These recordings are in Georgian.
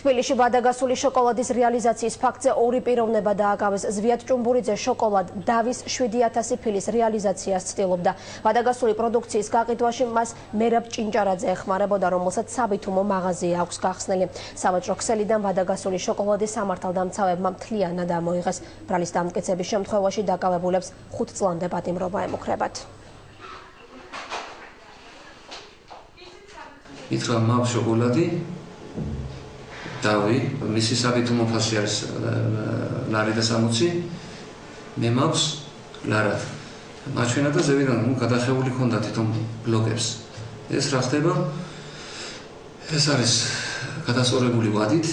თბილისში ვადაგასული შოკოლადის რეალიზაციის ფაქტზე ორი პიროვნება დააკავეს. ზვიად ჭუმბურიძე შოკოლად დავის 7000 ფილის რეალიზაციას ცდილობდა. ვადაგასული პროდუქციის გაყიდვაში მას მერაბ ჭინჭარაძე ეხმარებოდა, რომელსაც საბითუმო მაღაზია აქვს გახსნილი. სავაჭრო ქსელიდან ვადაგასული შოკოლადის სამართალდამცავებმა მთლიანად ამოიღეს. ბრალის დამტკიცების შემთხვევაში დაკავებულებს 5 წლამდე პატიმრობა ემუქრებათ. ითხრა მაქვს შოკოლადი დავი, მისი საბითუმო ფასი არის ლარი და 60, მე მაქვს ლარად. მაჩვენა და ზევიდან გადახეული ქონდა თვითონ ბლოკებს. ეს რა ხდება? ეს არის გადასწორებული ვადით,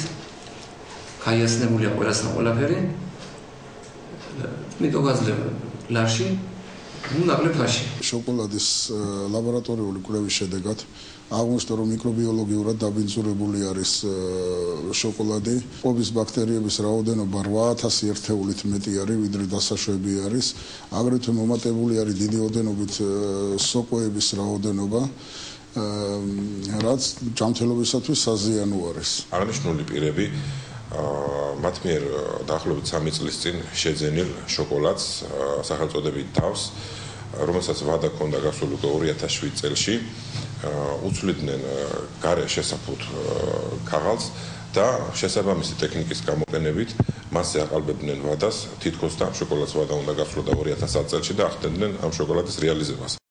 გაიაცნებულია ყველასთან ყველაფერი. მიტოვაზლებ ლარში, ნაკლებ ფაში. შოკოლადის ლაბორატორიული კვლევის შედეგად აღმოჩნდა, რომ მიკრობიოლოგიურად დაბინძურებული არის შოკოლადი. ყოფის ბაქტერიების რაოდენობა 8000 ერთეულით მეტი არის, ვიდრე დასაშვები არის. აგრეთვე მომატებული არის დიდი ოდენობით სოკოების რაოდენობა, რაც ჯანმრთელობისათვის საზიანო არის. აღნიშნული პირები მათ მიერ დაახლოებით 3 წლის წინ შეძენილ შოკოლადს სახელწოდებით თავს, რომელსაც ვადა ჰქონდა გასული 2007 წელში, უცვლიდნენ გარე შესაფუთ ქაღალდს და შესაბამისი ტექნიკის გამოყენებით მასზე აყალბებდნენ ვადას, თითქოს და ამ შოკოლადს ვადა უნდა გასვლოდა 2010 წელში და ახდენდნენ ამ შოკოლადის რეალიზებას.